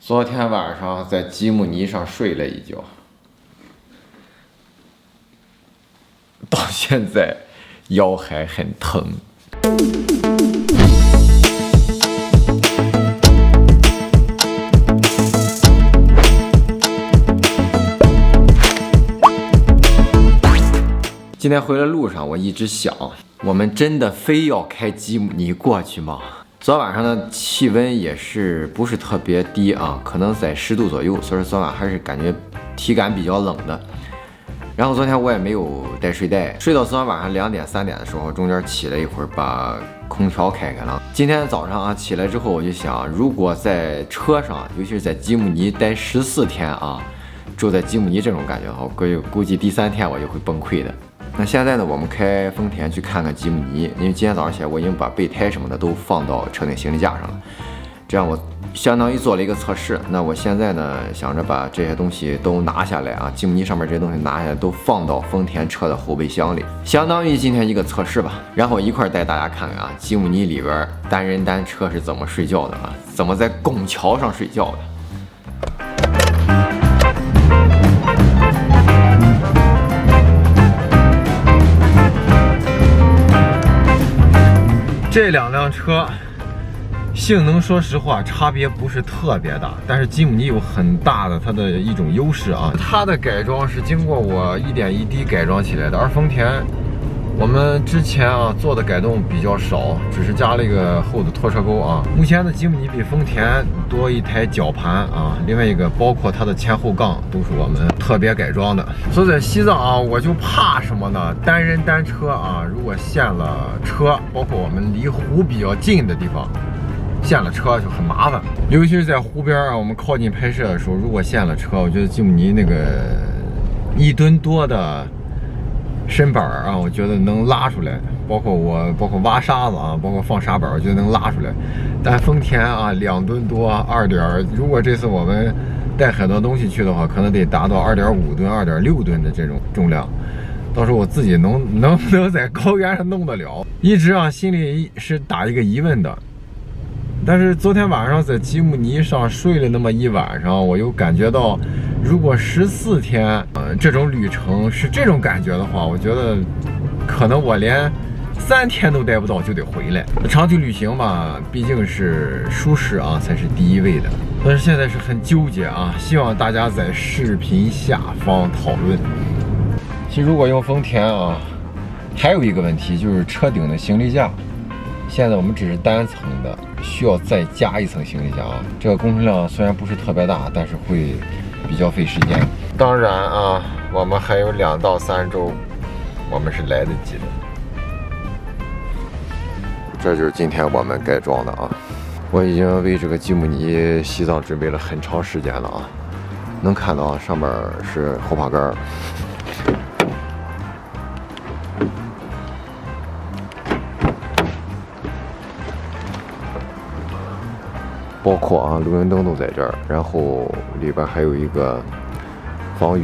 昨天晚上在吉姆尼上睡了一觉，到现在腰还很疼。今天回来路上，我一直想，我们真的非要开吉姆尼过去吗？昨晚上的气温也是不是特别低啊，可能在10度左右，所以说昨晚还是感觉体感比较冷的。然后昨天我也没有带睡袋，睡到昨天晚上2点3点的时候，中间起来一会儿把空调开了。今天早上啊起来之后，我就想，如果在车上，尤其是在吉姆尼待14天啊，住在吉姆尼这种感觉的话，估计第3天我就会崩溃的。那现在呢，我们开丰田去看看吉姆尼，因为今天早上起来我已经把备胎什么的都放到车顶行李架上了，这样我相当于做了一个测试。那我现在呢，想着把这些东西都拿下来啊，吉姆尼上面这些东西拿下来都放到丰田车的后备箱里，相当于今天一个测试吧。然后一块带大家看看啊，吉姆尼里边单人单车是怎么睡觉的啊，怎么在拱桥上睡觉的。这两辆车性能说实话差别不是特别大，但是吉姆尼有很大的它的一种优势啊，它的改装是经过我一点一滴改装起来的，而丰田我们之前啊做的改动比较少，只是加了一个后的拖车钩啊。目前的吉姆尼比丰田多一台绞盘啊，另外一个包括它的前后杠都是我们特别改装的。所以在西藏啊，我就怕什么呢？单人单车啊，如果陷了车，包括我们离湖比较近的地方，陷了车就很麻烦。尤其是在湖边啊，我们靠近拍摄的时候，如果陷了车，我觉得吉姆尼那个1吨多的身板啊，我觉得能拉出来，包括挖沙子啊，包括放沙板，我觉得能拉出来。但丰田啊，2吨多，2点，如果这次我们带很多东西去的话，可能得达到2.5吨、2.6吨的这种重量。到时候我自己能不能在高原上弄得了？一直啊心里是打一个疑问的。但是昨天晚上在吉姆尼上睡了那么一晚上，我又感觉到，如果14天，这种旅程是这种感觉的话，我觉得可能我连3天都待不到就得回来。长途旅行嘛，毕竟是舒适啊才是第一位的。但是现在是很纠结啊，希望大家在视频下方讨论。其实如果用丰田啊，还有一个问题就是车顶的行李架。现在我们只是单层的，需要再加一层行李架啊。这个工程量虽然不是特别大，但是会比较费时间。当然啊，我们还有2到3周，我们是来得及的。这就是今天我们改装的啊。我已经为这个吉姆尼西藏准备了很长时间了啊。能看到啊，上面是后爬杆。包括啊，路灯都在这儿，然后里边还有一个防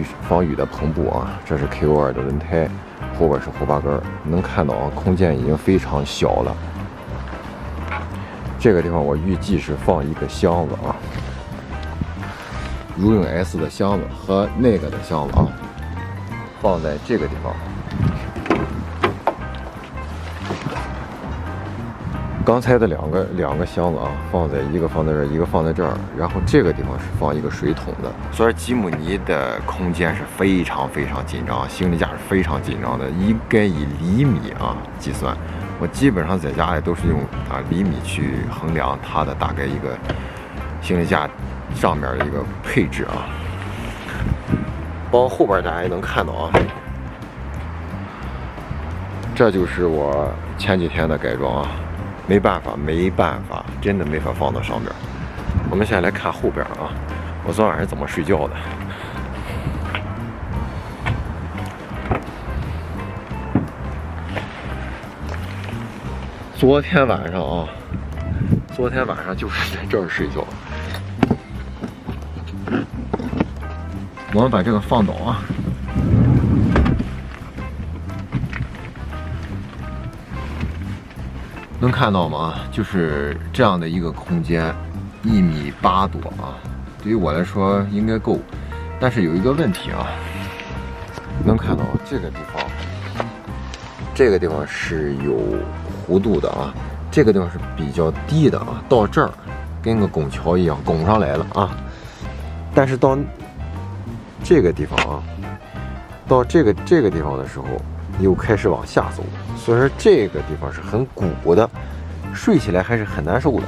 雨的篷布啊，这是 KO2的轮胎，后边是后把杆，能看到啊，空间已经非常小了。这个地方我预计是放一个箱子啊，如影 S 的箱子和那个的箱子啊，放在这个地方。刚才的两个箱子啊，一个放在这儿，一个放在这儿，然后这个地方是放一个水桶的。所以吉姆尼的空间是非常紧张，行李架是非常紧张的，应该以厘米啊计算。我基本上在家里都是用厘米去衡量它的大概一个行李架上面的一个配置啊。包括后边大家也能看到啊，这就是我前几天的改装啊。没办法，真的没法放到上边。我们现在来看后边啊，我昨晚是怎么睡觉的。昨天晚上就是在这儿睡觉。我们把这个放倒啊。能看到吗？就是这样的一个空间，1.8米多啊，对于我来说应该够。但是有一个问题啊，能看到这个地方，这个地方是有弧度的啊，这个地方是比较低的啊，到这儿跟个拱桥一样拱上来了啊。但是到这个地方啊，到这个地方的时候，又开始往下走，所以说这个地方是很鼓的，睡起来还是很难受的。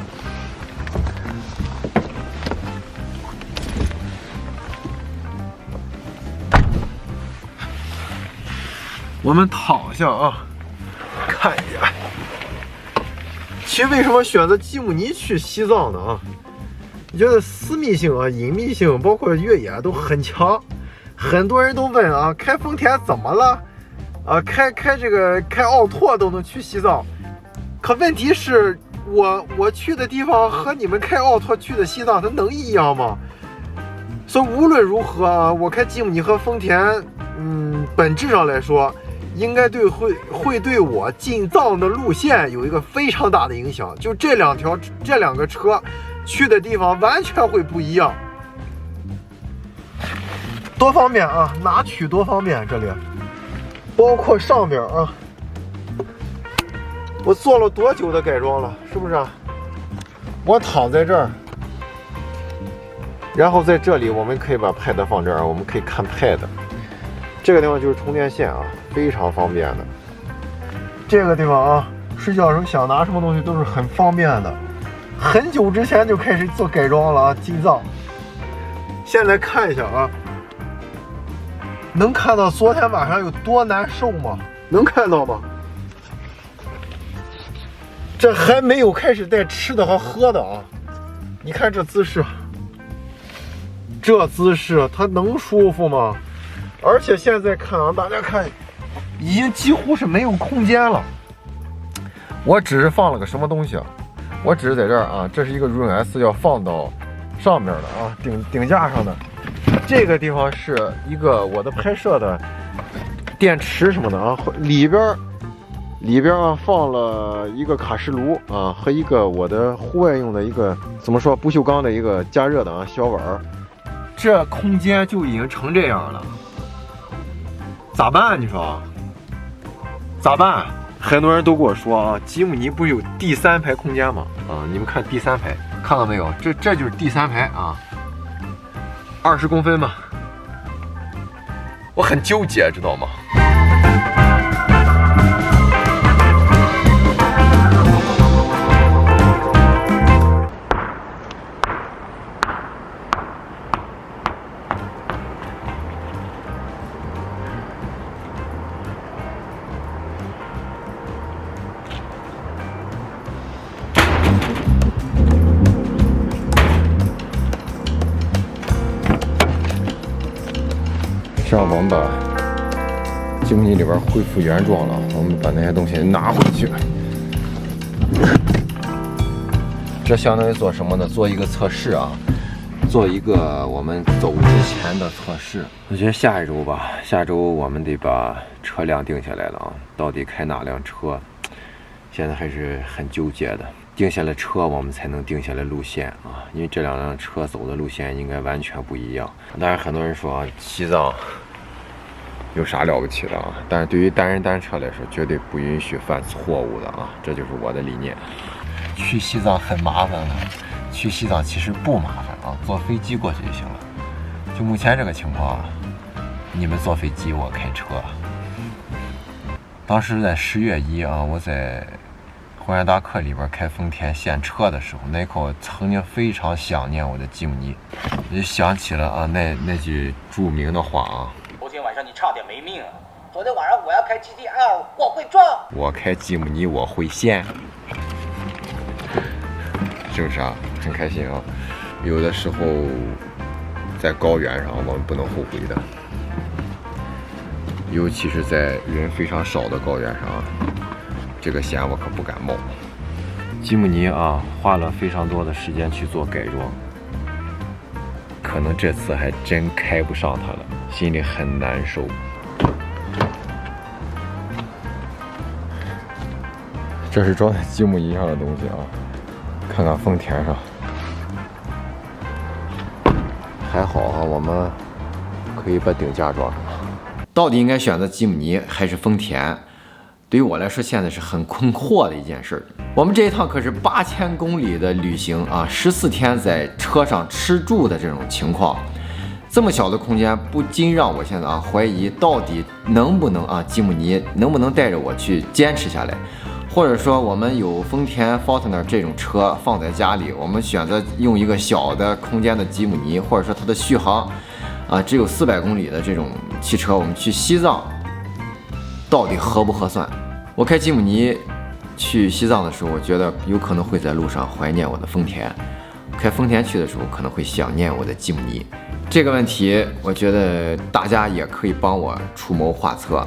我们躺下啊，看一下。其实为什么选择吉姆尼去西藏呢？啊，我觉得私密性啊、隐秘性，包括越野都很强。很多人都问啊，开丰田怎么了？啊，开奥拓都能去西藏。可问题是我去的地方和你们开奥拓去的西藏，它能一样吗？所以无论如何啊，我开吉姆尼和丰田，本质上来说。应该会对我进藏的路线有一个非常大的影响，就这两个车去的地方完全会不一样，多方便啊，拿取多方便，这里包括上边啊，我做了多久的改装了，是不是啊？我躺在这儿，然后在这里我们可以把 pad 放这儿，我们可以看 pad。这个地方就是充电线啊，非常方便的。这个地方啊，睡觉时候想拿什么东西都是很方便的。很久之前就开始做改装了啊，进藏。现在看一下啊，能看到昨天晚上有多难受吗？能看到吗？这还没有开始带吃的和喝的啊！你看这姿势，它能舒服吗？而且现在看啊，大家看，已经几乎是没有空间了。我只是放了个什么东西啊？我只是在这儿啊，这是一个润 S 要放到上面的啊，顶架上的。这个地方是一个我的拍摄的电池什么的啊，里边啊放了一个卡式炉啊，和一个我的户外用的一个怎么说不锈钢的一个加热的啊小碗儿。这空间就已经成这样了。咋办？你说咋办？很多人都跟我说啊，吉姆尼不是有第3排空间吗？啊，你们看第3排，看到没有？这就是第3排啊，20公分嘛。我很纠结，知道吗？这样我们把吉姆尼里边恢复原状了，我们把那些东西拿回去。这相当于做什么呢？做一个测试啊，做一个我们走之前的测试。我觉得下一周吧，下周我们得把车辆定下来了啊，到底开哪辆车，现在还是很纠结的。定下来车，我们才能定下来路线啊，因为这两辆车走的路线应该完全不一样。当然，很多人说啊，西藏有啥了不起的啊？但是对于单人单车来说，绝对不允许犯错误的啊，这就是我的理念。去西藏很麻烦的，去西藏其实不麻烦啊，坐飞机过去就行了。就目前这个情况啊，你们坐飞机，我开车。当时在10月1啊，我在霍元达克里边开丰田现车的时候，那一刻我曾经非常想念我的吉姆尼，我就想起了啊那句著名的话啊。昨天晚上你差点没命啊！昨天晚上我要开 GTL， 我会撞。我开吉姆尼我会现，是不是啊？很开心啊！有的时候在高原上我们不能后悔的，尤其是在人非常少的高原上啊。这个险我可不敢冒。吉姆尼啊，花了非常多的时间去做改装，可能这次还真开不上它了，心里很难受。这是装在吉姆尼上的东西啊，看看丰田上。好啊，我们可以把顶架装上。到底应该选择吉姆尼还是丰田？对于我来说，现在是很困惑的一件事。我们这一趟可是8000公里的旅行啊，14天在车上吃住的这种情况，这么小的空间，不禁让我现在怀疑到底能不能吉姆尼能不能带着我去坚持下来，或者说我们有丰田 Fortuner 这种车放在家里，我们选择用一个小的空间的吉姆尼，或者说它的续航只有400公里的这种汽车，我们去西藏到底合不合算？我开吉姆尼去西藏的时候，我觉得有可能会在路上怀念我的丰田；开丰田去的时候，可能会想念我的吉姆尼。这个问题，我觉得大家也可以帮我出谋划策。